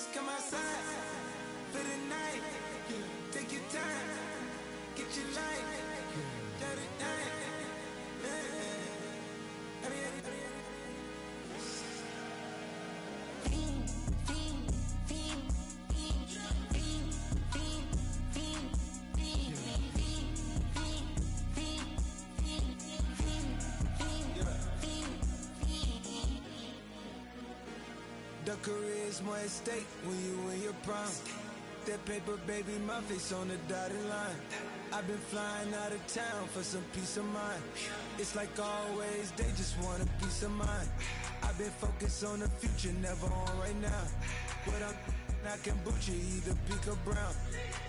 Just come outside for the night. Take your time, get your life. Dirty night. The career's more at stake when you in your prime. That paper, baby, my face on the dotted line. I've been flying out of town for some peace of mind. It's like always, they just want a peace of mind. I've been focused on the future, never on right now. But I can boot you either pink or brown.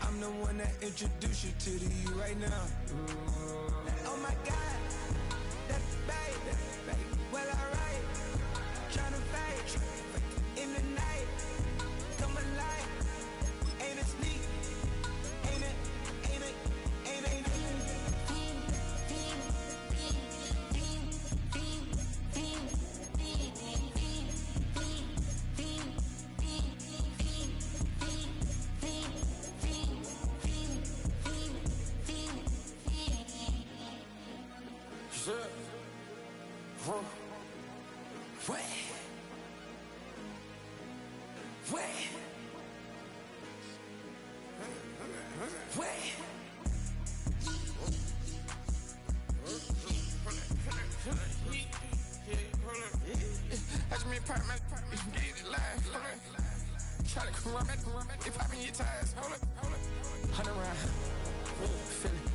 I'm the one that introduced you to the you right now. Oh my God, that baby, well alright. Tryna fight in the night, come alive. Ain't it sneak? Ain't it?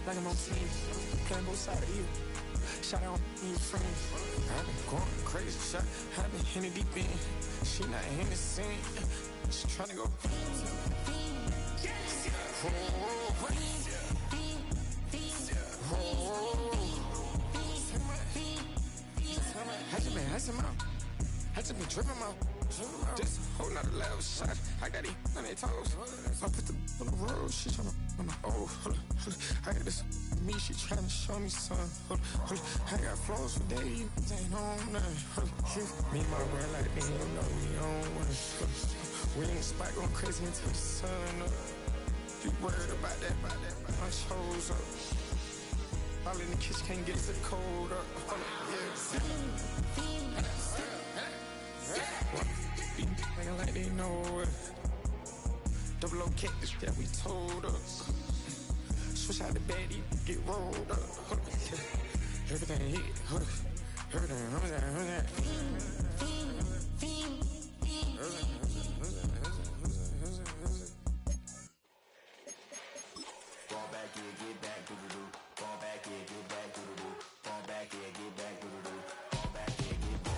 Like I'm on team, playing both sides of you. Shout out to your friends. I've been going crazy, shot. I've been hitting deep in. She not in the scene. She tryna go. I just been tripping out. Just holding out a level shot. I got it on their toes. I put the on the road. She tryna. Oh, hold up. I got this me. She tryna show me something. Hold up. I got flows for days. Ain't on nothing. Me and my bro like they don't know we on one. We ain't spike going crazy until the sun up. You worried about that? My shows up. All in the kitchen can't get the cold up. Be acting like they know it. Double O cactus that we told us. Switch out the baddie, get rolled up. Everything hit, everything, Fall back here, get back, doo-doo-doo. Fall back here, get back, doo-doo-doo. Fall back here, get back, doo-doo-doo. Fall back here, get back.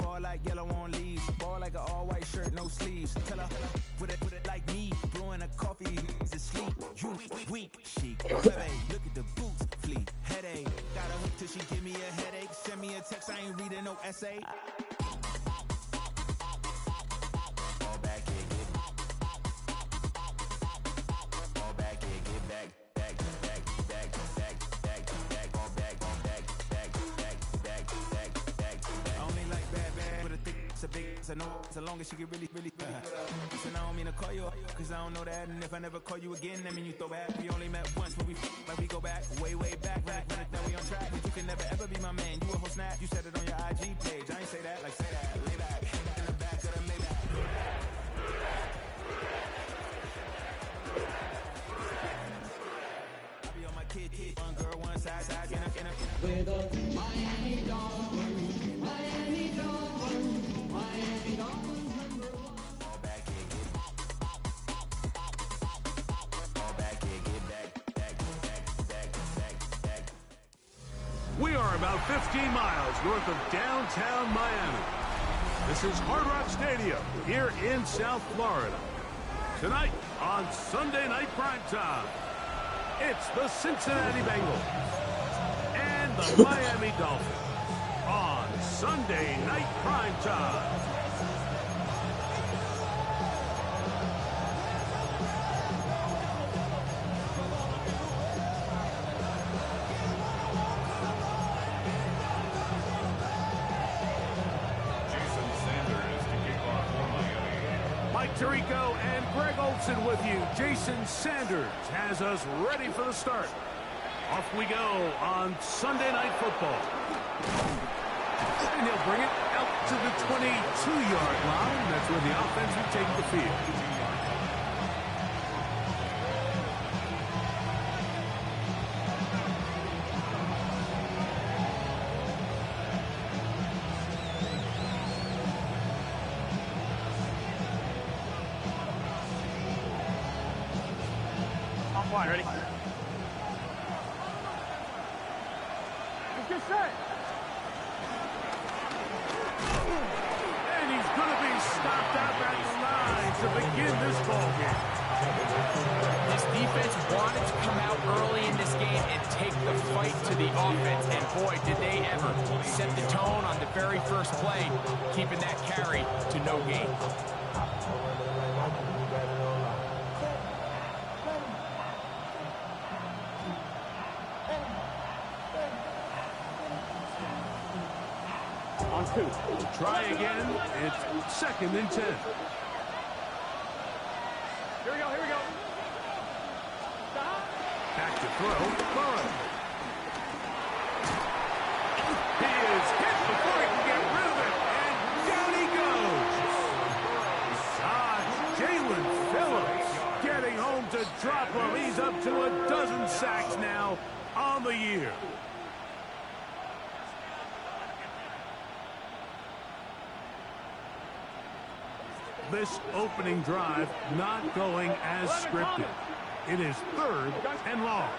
Fall like yellow on leaves. Ball like an all-white shirt, no sleeves. Tell her, put it like me. Blowing a coffee, to sleep. You weak, chic. Look at the boots, fleet. Headache. Got a hook till she give me a headache. Send me a text, I ain't reading no essay. Fall back here, get back. Fall back here, get back. Back. Fall back. I only like bad, but a thick, it's a big, it's a no, so long as she get really. Listen, I don't mean to call you up, cause I don't know that, and if I never call you again, that mean you throw back. We only met once, but like we go back, way back, run it, now we on track. But you can never ever be my man, you a whole snap, you said it on your IG page, I ain't say that, like say that, lay back, in the back of the Maybach. I be on my kid, one girl, one side, in a. With a Miami Dolphins, Miami Dolphins, Miami Dolphins number one. Fall back here, get back. We are about 15 miles north of downtown Miami. This is Hard Rock Stadium here in South Florida. Tonight on Sunday Night Primetime, it's the Cincinnati Bengals and the Miami Dolphins on Sunday Night Primetime. Tirico and Greg Olson with you. Jason Sanders has us ready for the start. Off we go on Sunday Night Football. And he'll bring it out to the 22-yard line. That's where the offense will take the field. Offline, ready? Get set. And he's going to be stopped out at the line to begin this ball game. This defense wanted to come out early in this game and take the fight to the offense, and boy, did they ever set the tone on the very first play, keeping that carry to no gain. On 2. Try again. It's 2nd and 10. Here we go, here we go. Back to throw. Burrow. He is hit before he can get rid of it. And down he goes. Jalen Phillips getting home to drop him. He's up to a dozen sacks now on the year. This opening drive not going as scripted. It is 3rd and long.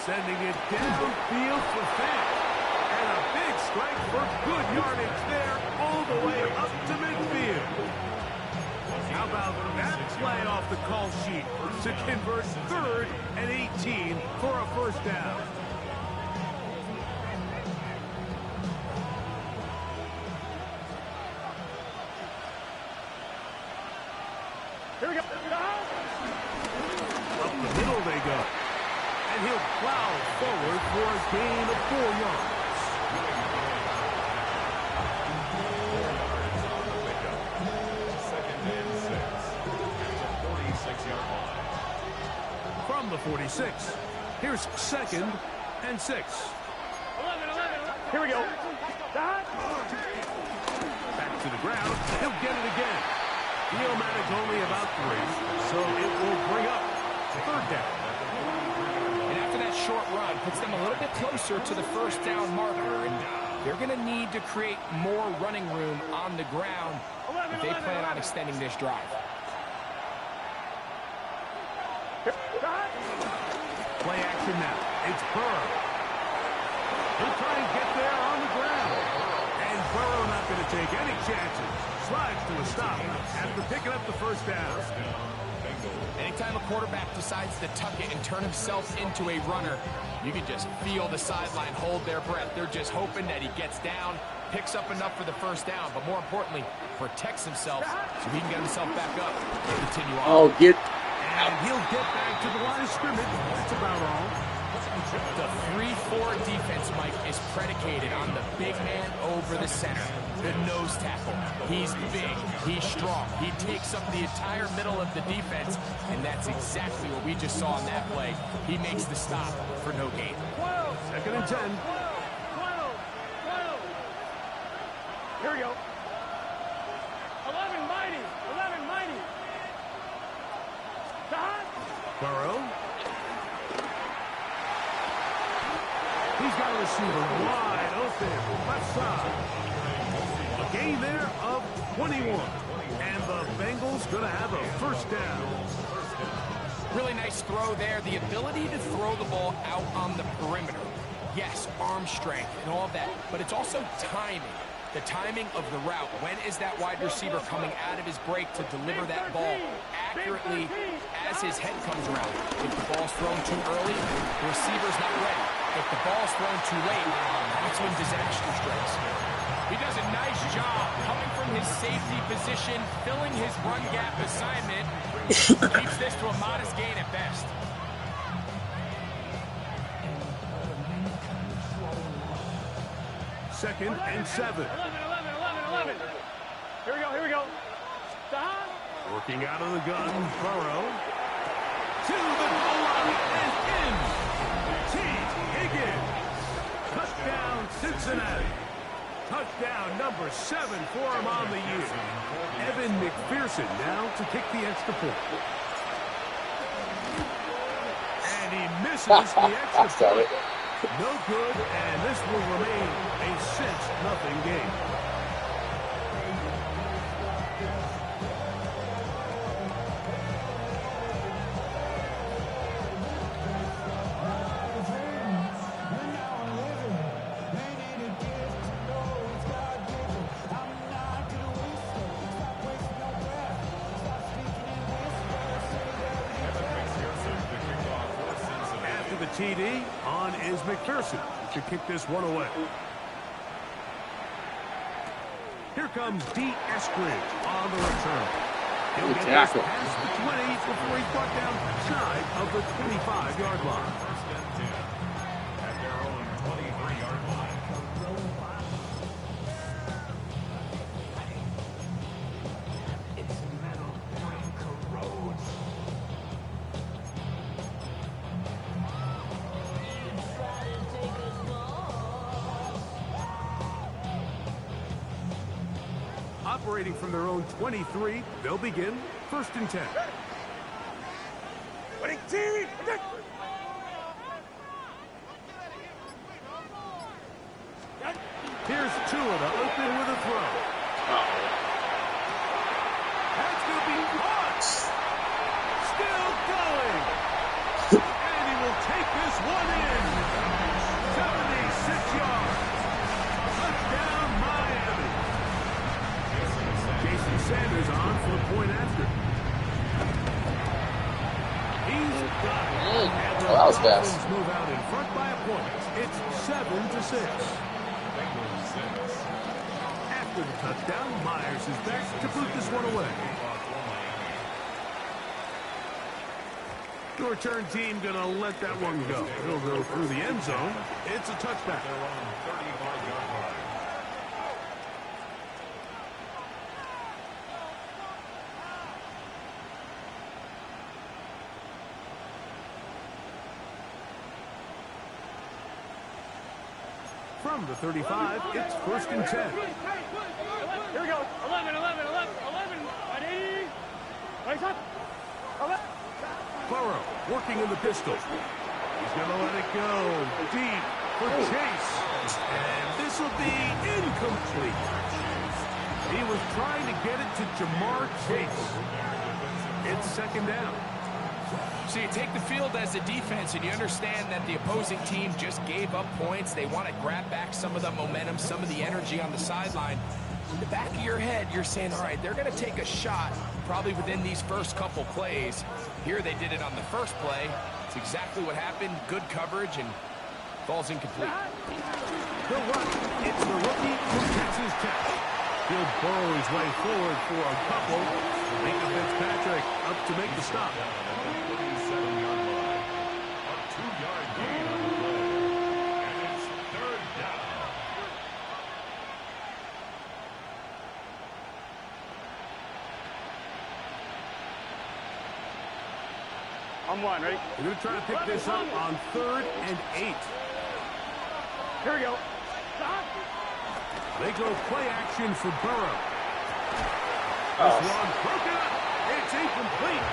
Sending it downfield for Fant. And a big strike for good yardage there all the way up to midfield. How about that play off the call sheet to convert 3rd and 18 for a first down? Here we go. Up the middle they go. And he'll plow forward for a gain of 4 yards. Second and 6. 46-yard line. From the 46, here's 2nd and 6. 11. Here we go. Back to the ground. He'll get it again. Neomatic only about 3, so it will bring up 3rd down. And after that short run, puts them a little bit closer to the first down marker, and they're going to need to create more running room on the ground if they plan on extending this drive. Play action now. It's Burrow. He'll try and get there on the ground. And Burrow not going to take any chances. Slides to a stop after picking up the first down. Anytime a quarterback decides to tuck it and turn himself into a runner, you can just feel the sideline hold their breath. They're just hoping that he gets down, picks up enough for the first down, but more importantly, protects himself so he can get himself back up and continue on. And he'll get back to the line of scrimmage. That's about all. The 3-4 defense, Mike, is predicated on the big man over the center, the nose tackle. He's big, he's strong, he takes up the entire middle of the defense, and that's exactly what we just saw on that play. He makes the stop for no gain. 2nd and 10. Here we go. 11 mighty. Burrow. He's got a receiver wide open, left side. A gain there of 21. And the Bengals going to have a first down. Really nice throw there. The ability to throw the ball out on the perimeter. Yes, arm strength and all of that, but it's also timing. The timing of the route. When is that wide receiver coming out of his break to deliver that ball accurately as his head comes around? If the ball's thrown too early, the receiver's not ready. If the ball's thrown too late, that's when disaster strikes. He does a nice job coming from his safety position, filling his run gap assignment. Keeps this to a modest gain at best. Second and 7. 11. Here we go, here we go. Working out of the gun, Burrow. To the goal line and in. T. Higgins. Touchdown, Cincinnati. Touchdown number 7 for him on the year. Evan McPherson now to kick the extra point. And he misses the extra point. No good, and this will remain a 6-0 game. TD on is McPherson to kick this one away. Here comes D. Eskridge on the return. He'll get this past the 20 before he's brought down shy of the 25-yard line. At their own 23-yard line. Operating from their own 23, they'll begin 1st and 10. Here's Tua to open with a throw. That's going to be caught. Still going. And he will take this one in. 76 yards. Touchdown, Miami. Jason Sanders on for the point after. He's got it. And the that was fast. Dolphins move out in front by a point. It's 7-6. After the touchdown, Myers is back to boot this one away. The return team going to let that one go. It'll go through the end zone. It's a touchback. From the 35, it's 1st and 10. Here we go. 11. Ready? Right up. 11. Burrow working in the pistol. He's going to let it go deep for Chase. And this will be incomplete. He was trying to get it to Jamar Chase. It's 2nd down. So you take the field as a defense, and you understand that the opposing team just gave up points. They want to grab back some of the momentum, some of the energy on the sideline. In the back of your head, you're saying, all right, they're going to take a shot probably within these first couple plays. Here they did it on the first play. It's exactly what happened. Good coverage, and ball's incomplete. The run. It's the rookie from Texas Tech. He'll burrow his way forward for a couple. Minka Fitzpatrick up to make the stop. On one, ready? We're going to try to pick this up on 3rd and 8. Here we go. They go play action for Burrow. This one broken up. It's incomplete.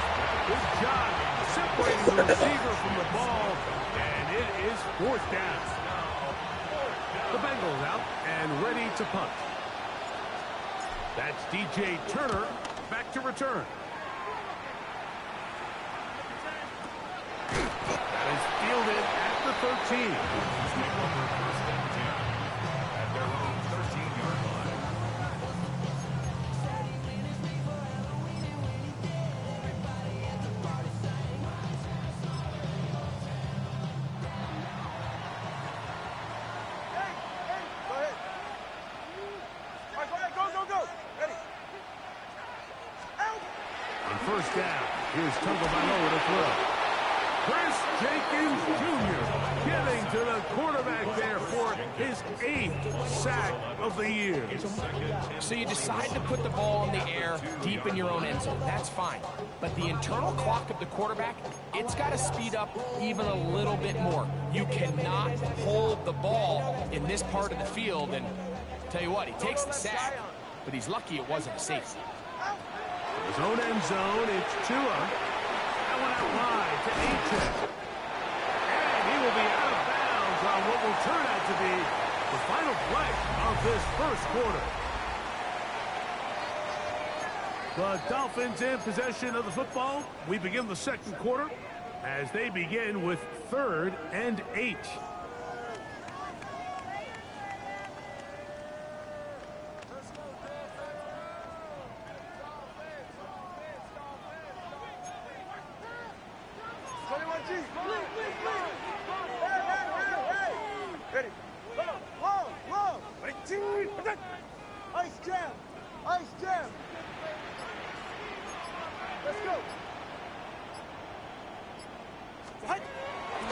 Good job separating the receiver from the ball, and it is 4th down. The Bengals out and ready to punt. That's DJ Turner back to return. That is fielded at the 13. At their own 13-yard line. On 1st down, here's Tagovailoa to throw. Chris Jenkins Jr. getting to to the quarterback there for his 8th sack of the year. So you decide to put the ball in the air deep in your own end zone. That's fine. But the internal clock of the quarterback, it's got to speed up even a little bit more. You cannot hold the ball in this part of the field. And tell you what, he takes the sack, but he's lucky it wasn't a safety. His own end zone, it's Tua. That one out wide to Achane. And he will be out of bounds on what will turn out to be the final play of this first quarter. The Dolphins in possession of the football. We begin the second quarter as they begin with 3rd and 8. Ready? Long. Ice jam. Let's go.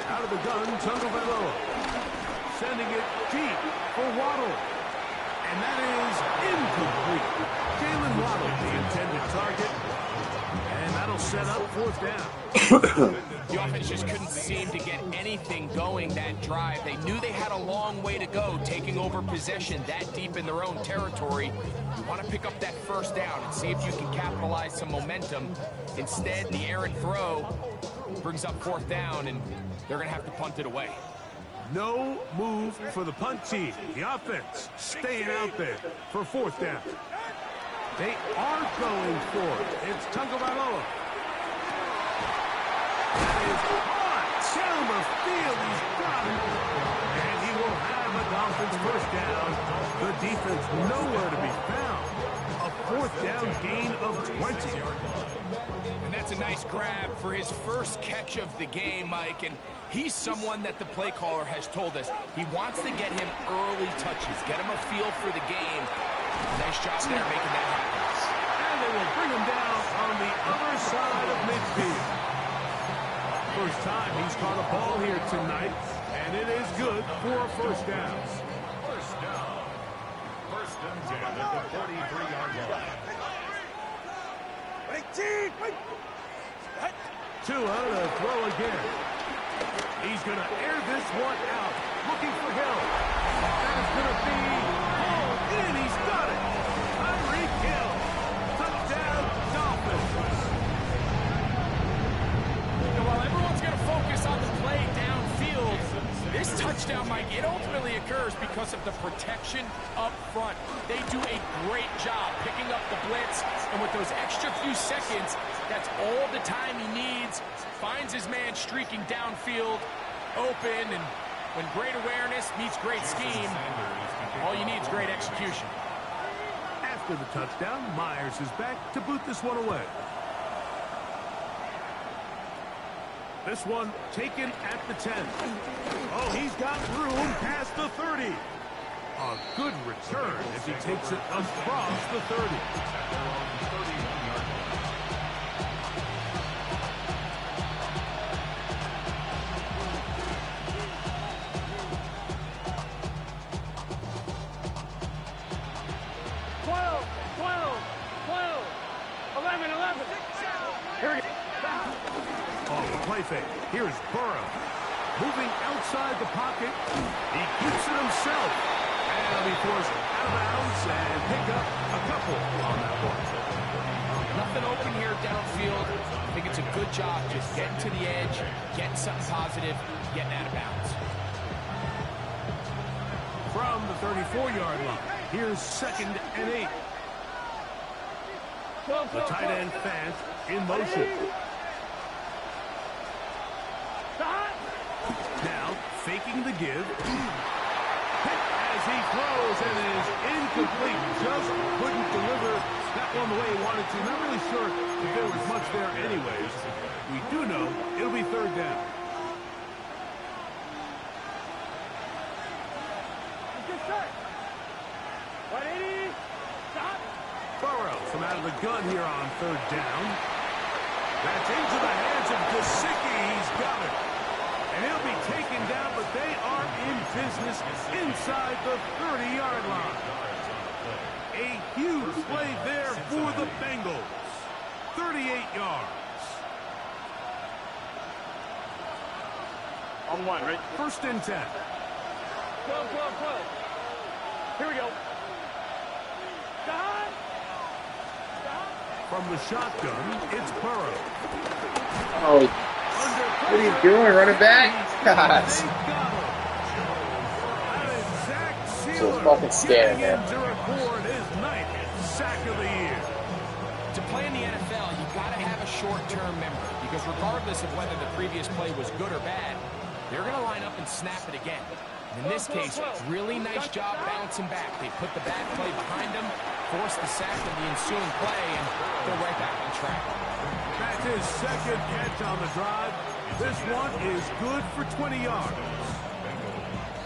Out of the gun, Tagovailoa. Sending it deep for Waddle. And that is incomplete. Jalen Waddle, the intended target. And that'll set up 4th down. The offense just couldn't seem to get anything going that drive. They knew they had a long way to go, taking over possession that deep in their own territory. You want to pick up that 1st down and see if you can capitalize some momentum. Instead, the errant throw brings up 4th down, and they're going to have to punt it away. No move for the punt team. The offense staying out there for 4th down. They are going for it. It's Tagovailoa. That is hot down the field. He's got it. And he will have a Dolphins 1st down. The defense nowhere to be found. A 4th down gain of 20. And that's a nice grab for his first catch of the game, Mike. And he's someone that the play caller has told us he wants to get him early touches, get him a feel for the game. Nice job there making that happen. And they will bring him down on the other side of midfield. First time he's caught a ball here tonight, and it is good for a 1st down. First down. 10 at the 43-yard line. Tua to throw again. He's going to air this one out, looking for help. That's going to be hauled in. He's got it. Tyreek Hill. Touchdown, Dolphins. And while everyone's going to focus on the play downfield, this touchdown, Mike, it ultimately occurs because of the protection up front. They do a great job picking up the blitz, and with those extra few seconds, that's all the time he needs. Finds his man streaking downfield, open, and when great awareness meets great scheme, all you need is great execution. After the touchdown, Myers is back to boot this one away. This one taken at the 10. Oh, he's got room past the 30. A good return as he takes it across the 30. Play fake. Here's Burrow. Moving outside the pocket. He keeps it himself. And he'll be forced out of bounds and pick up a couple on that one. Nothing open here downfield. I think it's a good job just getting to the edge, getting something positive, getting out of bounds. From the 34-yard line, here's 2nd and 8. The tight end Fant in motion. Now, faking the give. Hit as he throws and is incomplete. Just couldn't deliver that one the way he wanted to. Not really sure if there was much there anyways. We do know it'll be 3rd down. Burrow from out of the gun here on 3rd down. That's into the hands of Gesicki. He's got it. And he'll be taken down, but they are business inside the 30-yard line. A huge play there for the Bengals. 38 yards. On one, right? First and 10. 12. Here we go. From the shotgun, it's Burrow. Oh, what are you doing, running back? God. So fucking scared, man. To record his 9th sack of the year. To play in the NFL, you got to have a short-term memory because regardless of whether the previous play was good or bad, they're going to line up and snap it again. In this case, really nice job bouncing back. They put the bad play behind them, forced the sack in the ensuing play, and they're right back on track. That's his second catch on the drive. This one is good for 20 yards.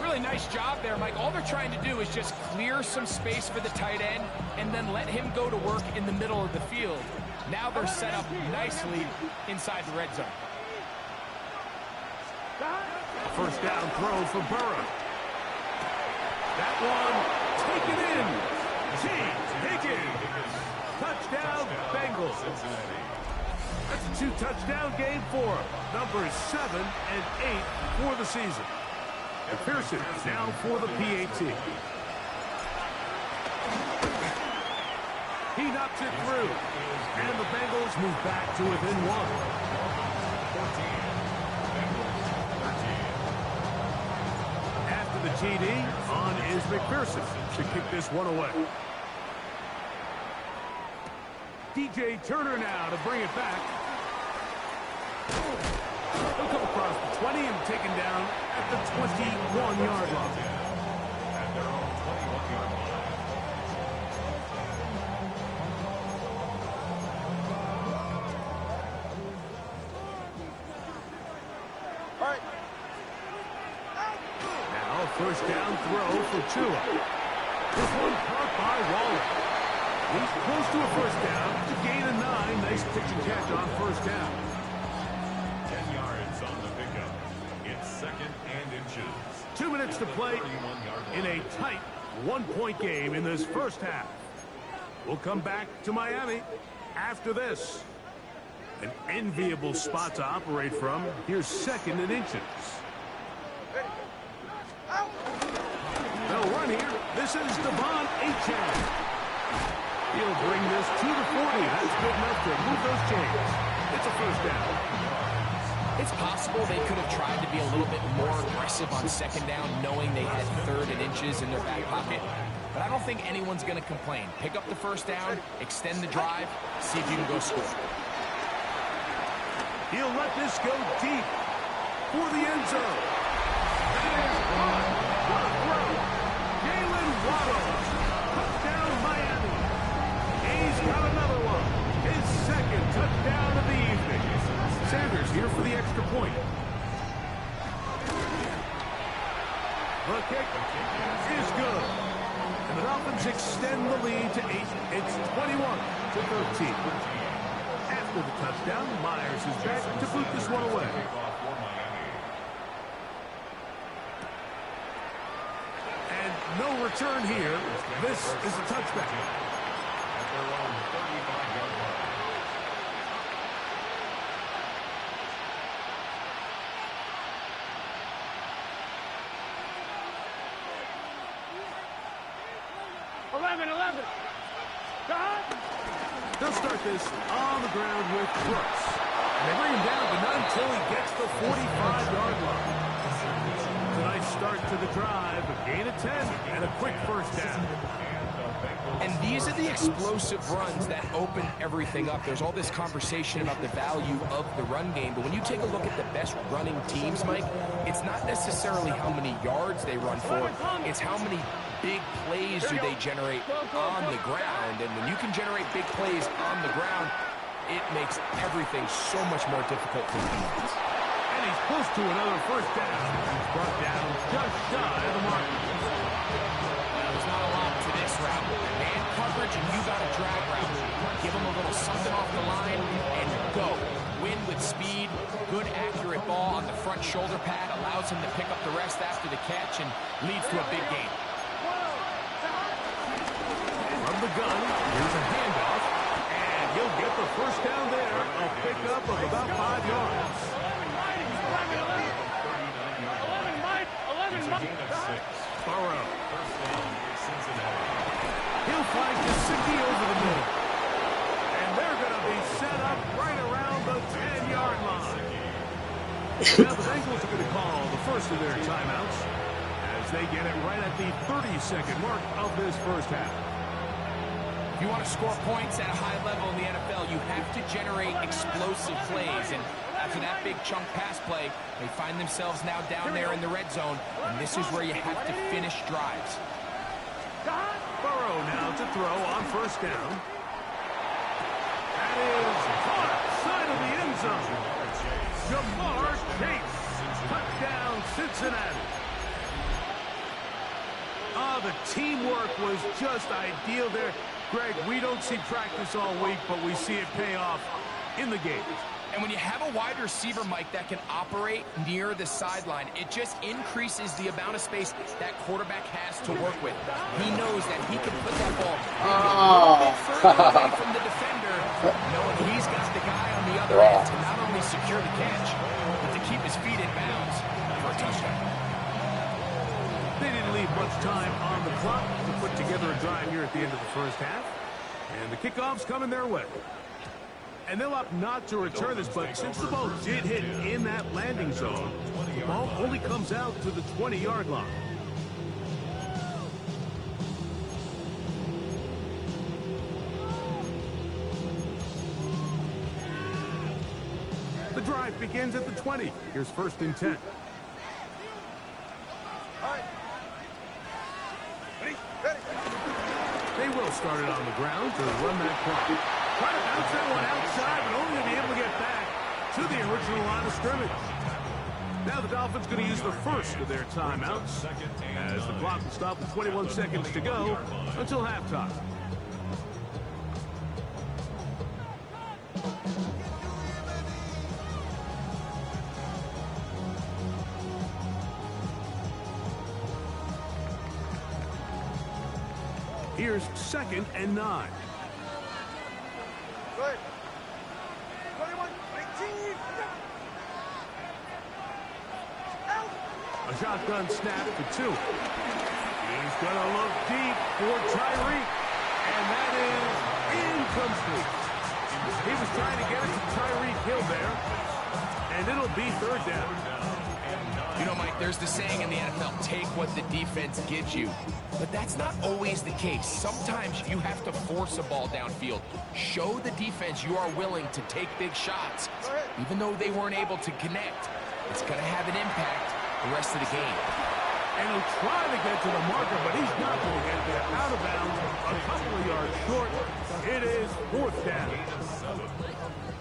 Really nice job there, Mike. All they're trying to do is just clear some space for the tight end and then let him go to work in the middle of the field. Now they're set up nicely inside the red zone. First down throw for Burrow. That one taken in. Higgins. Touchdown, Bengals. That's a 2-touchdown game for him. Numbers 7 and 8 for the season. And Pearson down for the PAT. He knocks it through. And the Bengals move back to within 1. After the TD, on is McPherson to kick this one away. DJ Turner now to bring it back. He'll come across the 20 and taken down at the 21-yard line. At their own 21-yard line. All right. Now first down throw for Tua. This one caught by Waller. He's close to a first down to gain a 9. Nice pitch and catch on first down. 10 yards on the pickup. It's 2nd and inches. 2 minutes to play in a tight 1-point game in this first half. We'll come back to Miami after this. An enviable spot to operate from. Here's 2nd and inches. They'll run here. This is Devon Achane. He'll bring this to the 40. That's good enough to move those chains. It's a first down. It's possible they could have tried to be a little bit more aggressive on second down, knowing they had 3rd and inches in their back pocket. But I don't think anyone's going to complain. Pick up the first down, extend the drive, see if you can go score. He'll let this go deep for the end zone. That is caught. What a throw. Jalen Waddle. Touchdown, Miami. He's got another one. His 2nd touchdown of the evening. Sanders here for the extra point. The kick is good. And the Dolphins extend the lead to 8. It's 21-13. After the touchdown, Myers is back to boot this one away. And no return here. This is a touchback. At their own 35-yard line. They'll start this on the ground with Brooks. And they bring him down, but not until he gets the 45-yard line. It's a nice start to the drive, a gain of 10, and a quick first down. And these are the explosive runs that open everything up. There's all this conversation about the value of the run game, but when you take a look at the best running teams, Mike, it's not necessarily how many yards they run for, it's how many big plays do they generate on the ground. And when you can generate big plays on the ground, it makes everything so much more difficult for the defense. And he's close to another first down. He's brought down just shy of the mark. There's not a lot to this route. Man coverage, and you got a drag route. Give them a little something off the line and go. Win with speed, good accurate ball on the front shoulder pad, allows him to pick up the rest after the catch, and leads to a big gain. From the gun, here's a handoff, and he'll get the first down there, a pickup of about 5 yards. 11 6. Burrow. He'll find Gesicki over the middle. And they're going to be set up right around the 10-yard line. Now the Bengals are going to call the first of their timeouts as they get it right at the 30-second mark of this first half. If you want to score points at a high level in the NFL, you have to generate explosive plays. And after that big chunk pass play, they find themselves now down there in the red zone. And this is where you have to finish drives. Burrow now to throw on first down. That is caught outside of the end zone. Jamar Chase. Touchdown, Cincinnati. The teamwork was just ideal there. Greg, we don't see practice all week, but we see it pay off in the game. And when you have a wide receiver, Mike, that can operate near the sideline, it just increases the amount of space that quarterback has to work with. He knows that he can put that ball a little bit further away from the defender, knowing he's got the guy on the other end to not only secure the catch, but to keep his feet in bounds for a touchdown. They didn't leave much time on the clock to put together a drive here at the end of the first half. And the kickoff's coming their way. And they'll opt not to return this, but since the ball did hit in that landing zone, the ball only comes out to the 20-yard line. The drive begins at the 20. Here's first and 10. They will start it on the ground to run that clock. Try to bounce that one outside, but only to be able to get back to the original line of scrimmage. Now the Dolphins going to use the first of their timeouts as the clock will stop with 21 seconds to go until halftime. Here's second and 9. Good. 21, 19. Out. A shotgun snap for 2. He's going to look deep for Tyreek, and that is incomplete. He was trying to get it to Tyreek Hill there, and it'll be third down. You know, Mike, there's the saying in the NFL, take what the defense gives you. But that's not always the case. Sometimes you have to force a ball downfield. Show the defense you are willing to take big shots. Even though they weren't able to connect, it's going to have an impact the rest of the game. And he'll try to get to the marker, but he's not going to get there. Out of bounds, a couple of yards short. It is fourth down.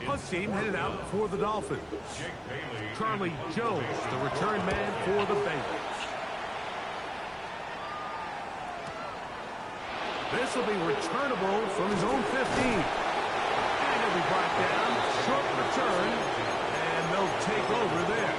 Punt team headed out for the Dolphins. Charlie Jones, the return man for the Bengals. This will be returnable from his own 15. And he'll be brought down, short return, and they'll take over there.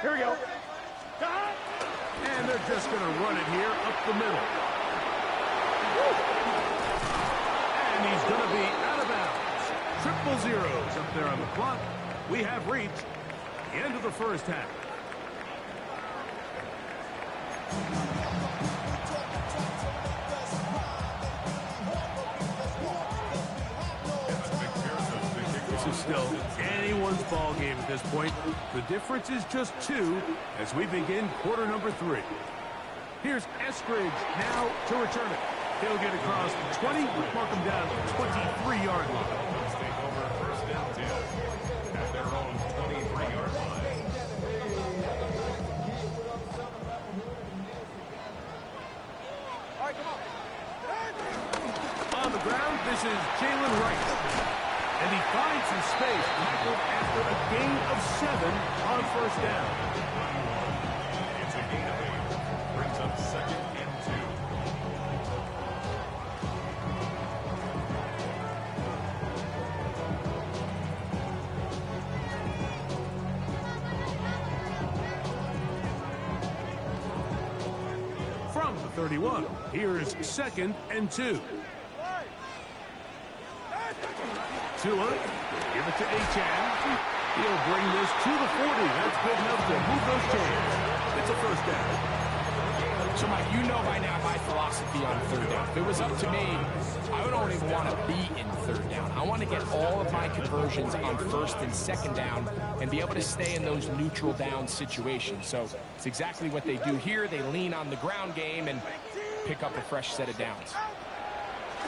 Here we go. And they're just going to run it here up the middle. And he's going to be out of bounds. Triple zeros up there on the clock. We have reached the end of the first half. This is still anyone's ball game at this point. The difference is just 2 as we begin quarter number 3. Here's Eskridge now to return it. He'll get across the 20, mark him down to the 23-yard line. Let's take over first and 10 at their own 23-yard line. All right, come on. On the ground, this is Jalen Wright. And he finds his space tackled after a gain of 7 on first down. 31. Here's 2nd and 2. Tua, give it to Achan. He'll bring this to the 40. That's good enough to move those chains. It's a first down. So, Mike, you know by now my philosophy on third down. If it was up to me, I don't even want to be in third down. I want to get all of my conversions on first and second down and be able to stay in those neutral down situations. So it's exactly what they do here. They lean on the ground game and pick up a fresh set of downs.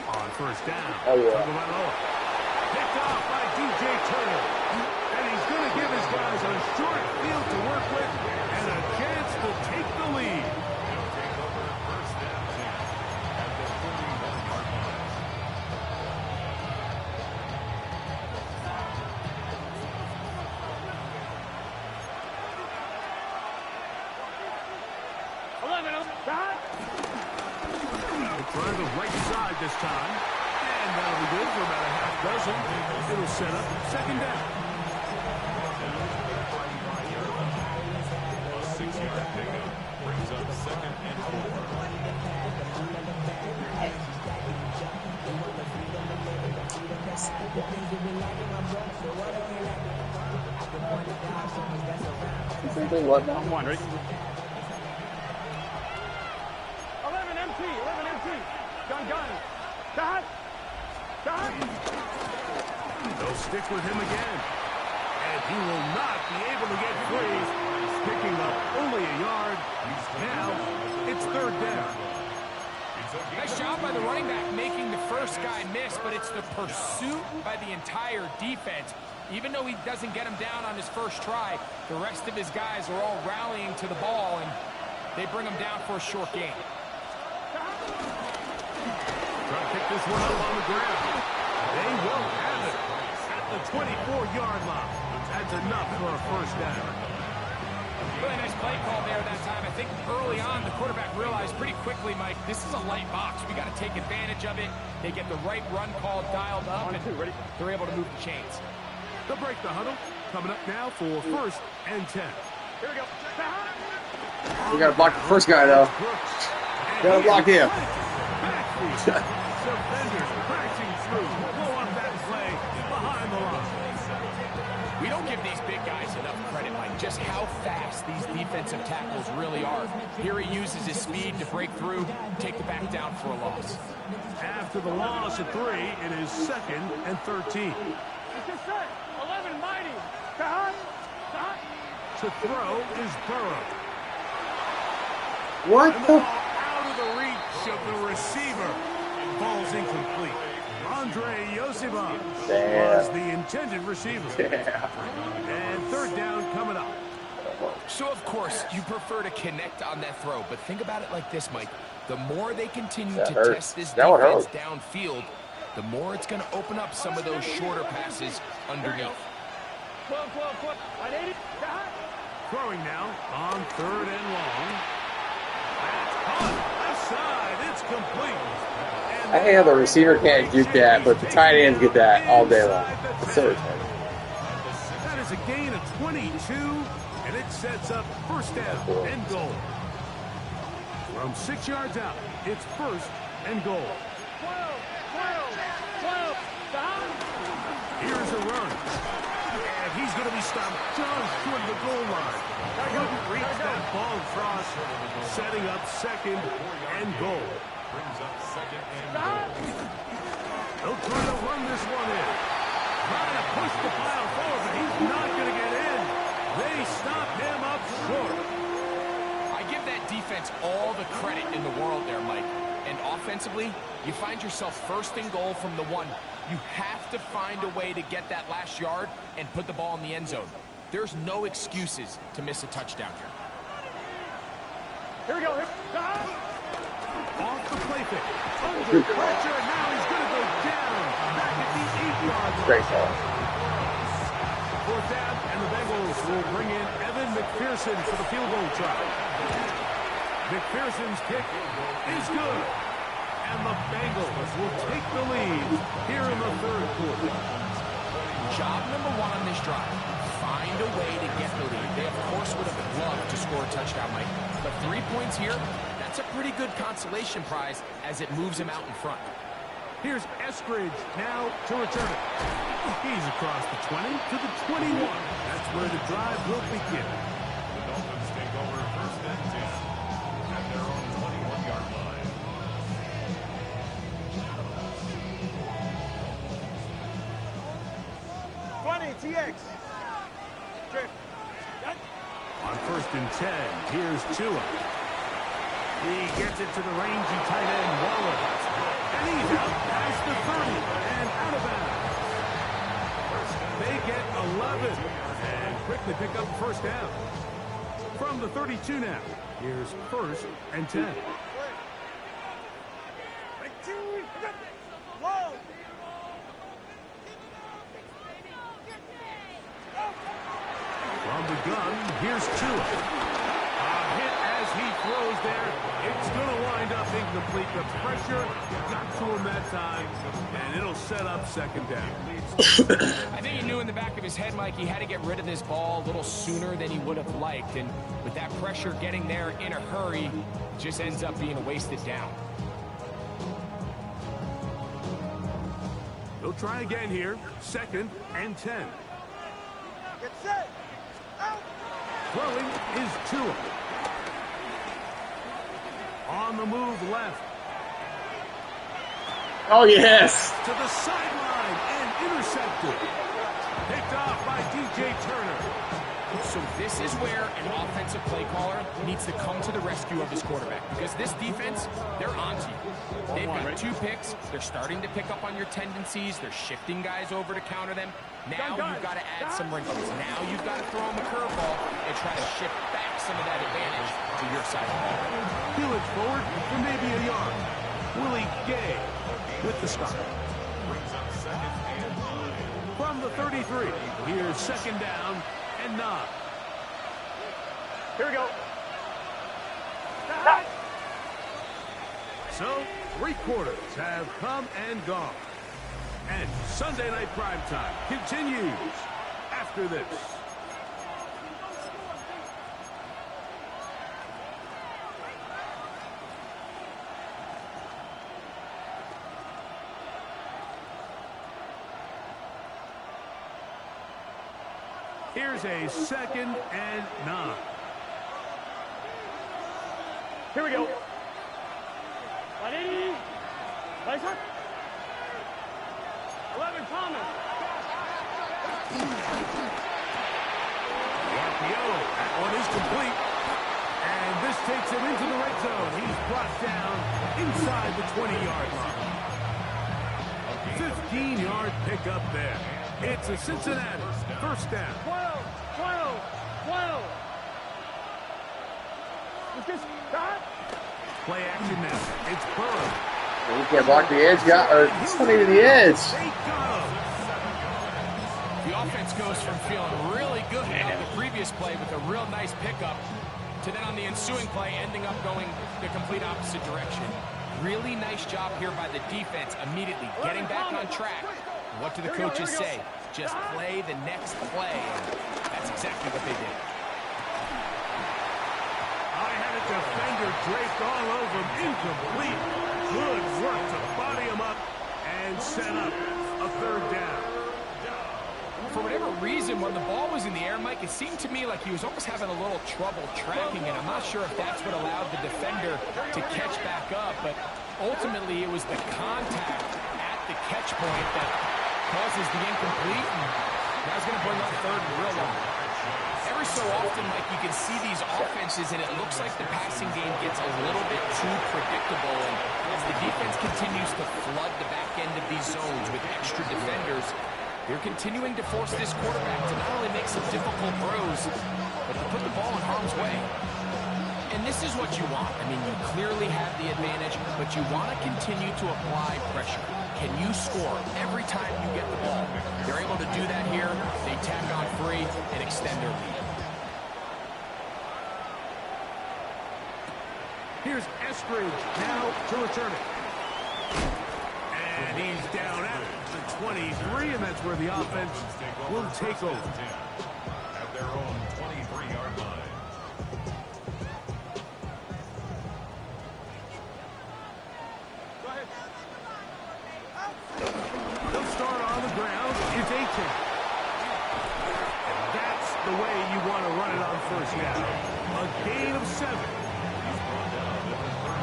On first down. Oh, yeah. Picked off by DJ Turner. And he's going to give his guys a short field to work with and a chance to take the lead. Try the right side this time. And that'll be good for about a half dozen. It'll set up 2nd down. A 6-yard pickup brings up 2nd and 4. What now? Come on, ready? 11 MT. Gun. Dot. They'll stick with him again. And he will not be able to get free. Picking up only a yard. Now it's 3rd down. Nice job by the running back making the first guy miss, but it's the pursuit by the entire defense. Even though he doesn't get him down on his first try, the rest of his guys are all rallying to the ball, and they bring him down for a short gain. Try to pick this one up on the ground. They won't have it at the 24-yard line. That's enough for a first down. Really nice play call there that time. I think early on the quarterback realized pretty quickly, Mike, this is a light box. We got to take advantage of it. They get the right run call dialed up, and they're able to move the chains. They'll break the huddle. Coming up now for 1st and 10. Here we go. We got to block the first guy, though. Got to block him. Defenders crashing through. Blow up that play behind the line. We don't give these big guys enough credit, Mike, just how fast these defensive tackles really are. Here he uses his speed to break through, take the back down for a loss. After the loss at 3, it is 2nd and 13. 11 mighty. To throw is Burrow. What And the the? ball out of the reach of the receiver. Ball's incomplete. Andre Yosiba was the intended receiver. And 3rd down coming up. So, of course, you prefer to connect on that throw, but think about it like this, Mike. The more they continue to test this defense downfield, the more it's going to open up some of those shorter passes underneath. Throwing now on 3rd and long. That's caught. Left side. It's complete. I hate how the receiver can't do that, but the tight ends get that all day long. It's so retarded. That is a gain of 22, and it sets up 1st down and goal. From 6 yards out, it's 1st and goal. 12. Here's a run. And he's going to be stopped just short of the goal line. Couldn't reach that ball across, setting up 2nd and goal. brings up 2nd and goal. They'll try to run this one in. Trying to push the pile forward, but he's not going to get in. They stop him up short. I give that defense all the credit in the world there, Mike. And offensively, you find yourself 1st and goal from the 1. You have to find a way to get that last yard and put the ball in the end zone. There's no excuses to miss a touchdown here. Here we go. Off the play pick. Under pressure, and now he's going to go down. Back at the 8-yard line. Great ball. 4th down, and the Bengals will bring in Evan McPherson for the field goal try. McPherson's kick is good. And the Bengals will take the lead here in the 3rd quarter. Job number 1 on this drive, find a way to get the lead. They, of course, would have loved to score a touchdown, Mike. But 3 points here, that's that's a pretty good consolation prize as it moves him out in front. Here's Eskridge now to return it. He's across the 20 to the 21. That's where the drive will begin. The Dolphins take over first and 10 at their own 21-yard line. TX. On first and 10, here's Tua. He gets it to the rangy tight end Waller. And he's out past the 30 and out of bounds. They get 11 and quickly pick up first down. From the 32 now, here's first and 10. From the gun, here's Tua. A hit as he throws there. It's going to wind up incomplete. The pressure got to him that time, and it'll set up second down. I think he knew in the back of his head, Mike, he had to get rid of this ball a little sooner than he would have liked. And with that pressure getting there in a hurry, it just ends up being a wasted down. They'll try again here. Second and 10. Get set. Out. Throwing is Tua. On the move left. Oh, yes. To the sideline and intercepted. Picked off by DJ Turner. So this is where an offensive play caller needs to come to the rescue of his quarterback, because this defense, they're onto you. They've got 2 picks. They're starting to pick up on your tendencies. They're shifting guys over to counter them. Now you've got to add some wrinkles. Now you've got to throw them a curveball and try to shift back some of that advantage to your side of the ball. Peel it forward for maybe a yard. Willie Gay with the stop. Brings up second and 9. From the 33, here's second down and 9. Here we go. So, 3 quarters have come and gone. And Sunday Night Primetime continues after this. Here's a second and 9. Here we go. Ready? Laser. 11 Thomas. RPO. That one is complete. And this takes him into the red zone. He's brought down inside the 20-yard line. 15-yard pickup there. It's a Cincinnati first down. 12. Is this that? Play action now. It's Burrow. He can't block the edge. It's not even the edge. They got him. The offense goes from feeling really good on the previous play with a real nice pickup to then on the ensuing play ending up going the complete opposite direction. Really nice job here by the defense immediately getting back on track. What do the coaches say? Just play the next play. That's exactly what they did. I had a defender draped all over him. Incomplete. Good work to body him up and set up a third down. For whatever reason, when the ball was in the air, Mike, it seemed to me like he was almost having a little trouble tracking it. I'm not sure if that's what allowed the defender to catch back up, but ultimately it was the contact at the catch point that causes the incomplete, and now he's going to bring up third and real long. Every so often, Mike, you can see these offenses, and it looks like the passing game gets a little bit too predictable, and as the defense continues to flood the back end of these zones with extra defenders, they're continuing to force this quarterback to not only make some difficult throws, but to put the ball in harm's way. And this is what you want. I mean, you clearly have the advantage, but you want to continue to apply pressure. Can you score every time you get the ball? They're able to do that here. They tack on free and extend their lead. Here's Eskridge now to return it. And he's down at the 23, and that's where the offense will take over. At their own 23-yard line. first down. A gain of 7. He's brought down at the 31.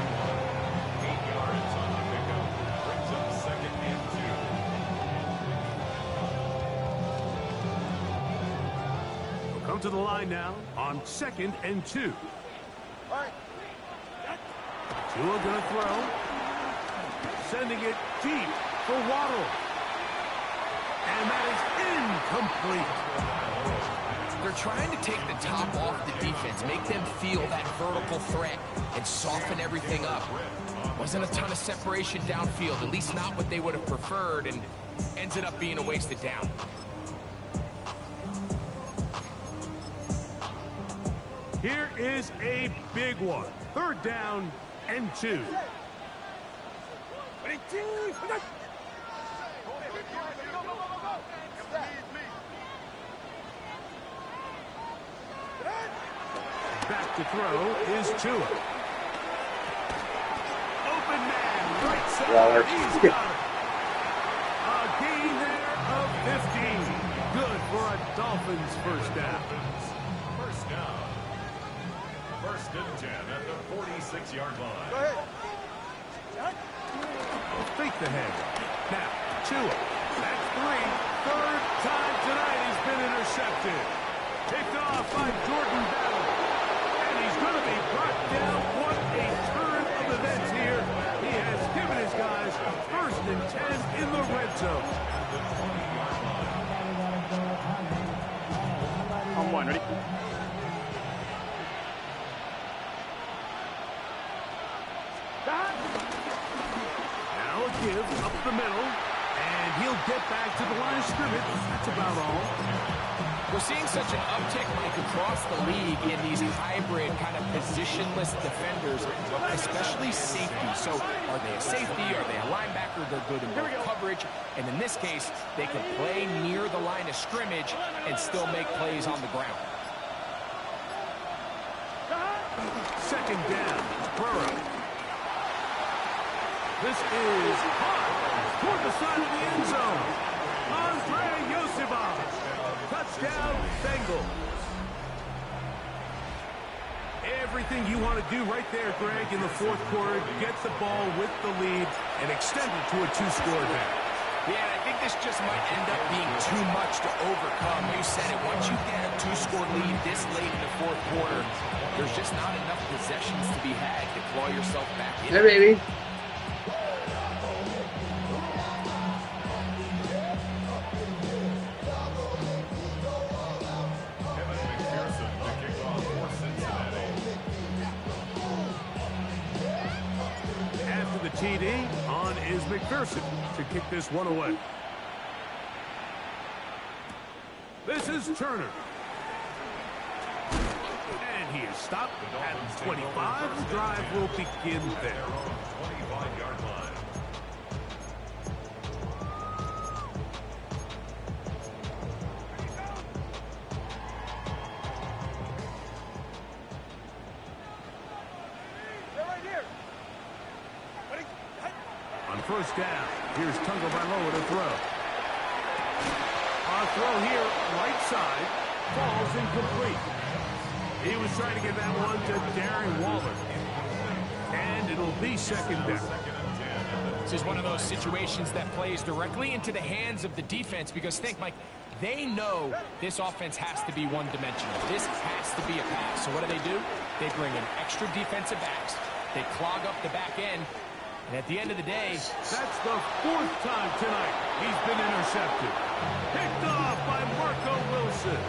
8 yards on the pickup. Brings up 2nd and 2. We'll come to the line now on 2nd and 2. Tua gonna throw. Sending it deep for Waddle. And that is incomplete. They're trying to take the top off the defense, make them feel that vertical threat, and soften everything up. Wasn't a ton of separation downfield, at least not what they would have preferred, and ended up being a wasted down. Here is a big one. 3rd down and 2. Back to throw is Tua. Open man, right side. He's got it. A gain there of 15. Good for a Dolphins first down. First down. 1st and 10 at the 46-yard line. Go ahead. Fake the head. Now, Tua. That's 3. 3rd time tonight he's been intercepted. Picked off by Jordan Battle. And he's going to be brought down. What a turn of events here. He has given his guys a 1st and 10 in the red zone. On 1, ready? Now a give up the middle. And he'll get back to the line of scrimmage. That's about all. We're seeing such an uptick, Mike, across the league in these hybrid kind of positionless defenders, especially safety. So are they a safety? Are they a linebacker? They're good in both coverage. And in this case, they can play near the line of scrimmage and still make plays on the ground. 2nd down. Burrow. This is hot toward the side of the end zone. Andre Yosibov. Touchdown, Bengals. Everything you want to do right there, Greg, in the 4th quarter. Get the ball with the lead and extend it to a 2-score advantage. Yeah, I think this just might end up being too much to overcome. You said it. Once you get a 2-score lead this late in the 4th quarter, there's just not enough possessions to be had to claw yourself back in. Hey, baby. TD on is McPherson to kick this one away. This is Turner. And he is stopped at 25. The drive will begin there. 25-yard line. On 1st down, here's Tagovailoa to throw. A throw here, right side, falls incomplete. He was trying to get that one to Darren Waller. And it'll be 2nd down. This is one of those situations that plays directly into the hands of the defense because think, Mike, they know this offense has to be one-dimensional. This has to be a pass. So what do? They bring in extra defensive backs. They clog up the back end. And at the end of the day, that's the 4th time tonight he's been intercepted. Picked off by Marco Wilson.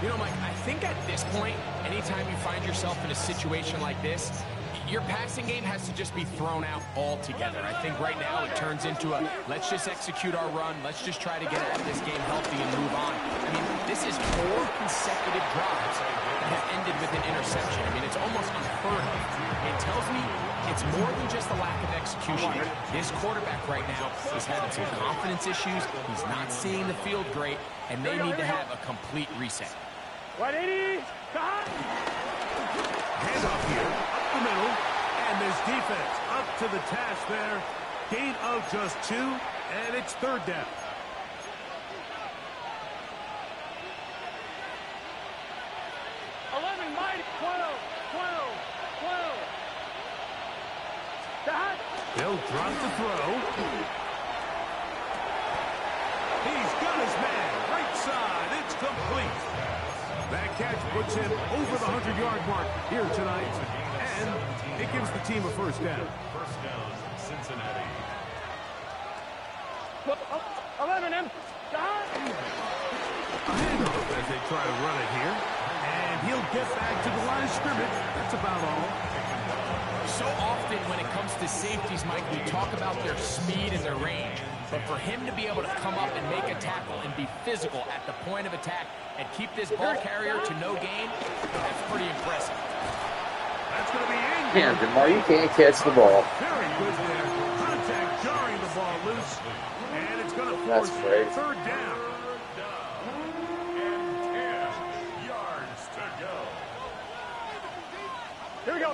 You know, Mike, I think at this point, anytime you find yourself in a situation like this, your passing game has to just be thrown out altogether. I think right now it turns into a let's just execute our run. Let's just try to get out of this game healthy and move on. I mean, this is 4 consecutive drives that have ended with an interception. I mean, it's almost unheard of. It tells me it's more than just a lack of execution. This quarterback right now is having some confidence issues. He's not seeing the field great, and they need to have a complete reset. 180. Handoff here, up the middle, and this defense up to the task there. Gain of just 2, and it's 3rd down. They'll drop the throw. He's got his man. Right side. It's complete. That catch puts him over the 100-yard mark here tonight. And it gives the team a first down. First down, Cincinnati. 11 him. A handoff as they try to run it here. And he'll get back to the line of scrimmage. That's about all. So often when it comes to safeties, Mike, we talk about their speed and their range. But for him to be able to come up and make a tackle and be physical at the point of attack and keep this ball carrier to no gain, that's pretty impressive. That's going to be in. Damn, Jamar, you can't catch the ball. Very good there. Contact jarring the ball loose. And it's going to force third down. And 10 yards to go. Here we go.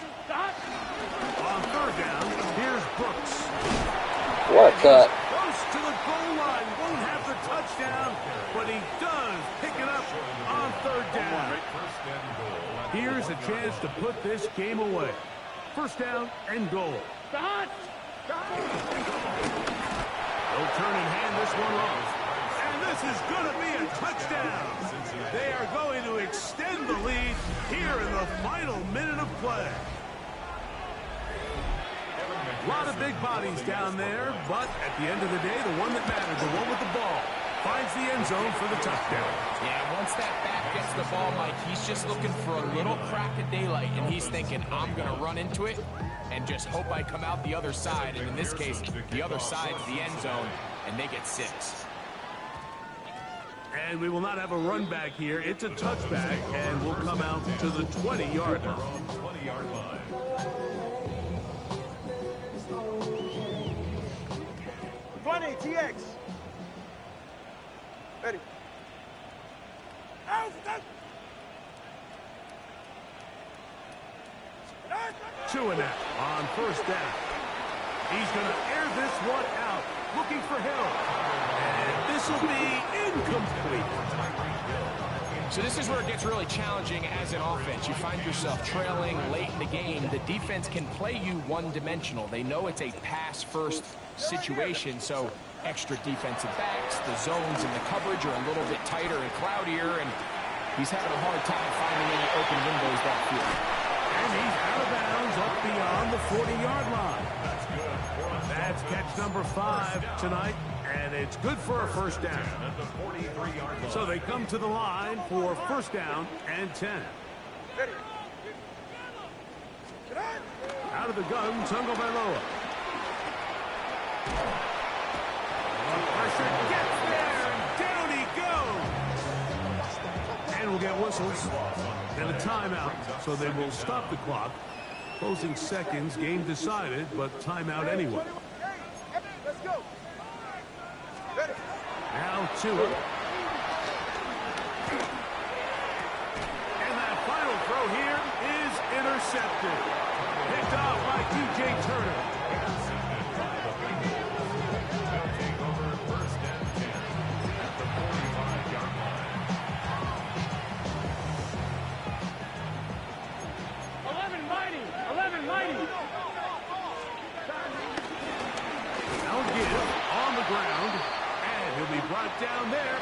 On third down, here's Brooks. What the? Close to the goal line. Won't have the touchdown, but he does pick it up on third down. Here's a chance to put this game away. First down and goal. They'll turn and hand this one off. And this is going to be a touchdown. They are going to extend the lead here in the final minute of play. A lot of big bodies down there, but at the end of the day, the one that matters, the one with the ball, finds the end zone for the touchdown. Yeah, once that back gets the ball, Mike, he's just looking for a little crack of daylight, and he's thinking, I'm going to run into it and just hope I come out the other side. And in this case, the other side's the end zone, and they get 6. And we will not have a run back here. It's a touchback, and we'll come out to the 20-yard line. 20-yard line. 20, TX. Ready. Two and out on first down. He's going to air this one out, looking for help. And this will be incomplete. So this is where it gets really challenging as an offense. You find yourself trailing late in the game. The defense can play you one-dimensional. They know it's a pass-first situation, so extra defensive backs, the zones and the coverage are a little bit tighter and cloudier, and he's having a hard time finding any open windows downfield. And he's out of bounds up beyond the 40-yard line. That's catch number 5 tonight, and it's good for a first down. So they come to the line for first down and 10. Out of the gun, Tagovailoa. Pressure gets there, and down he goes. And we'll get whistles and a timeout, so they will stop the clock. Closing seconds, game decided, but timeout anyway. Let's go. Now to it. And that final throw here is intercepted. Picked off by DJ Turner. Now give on the ground, and he'll be brought down there.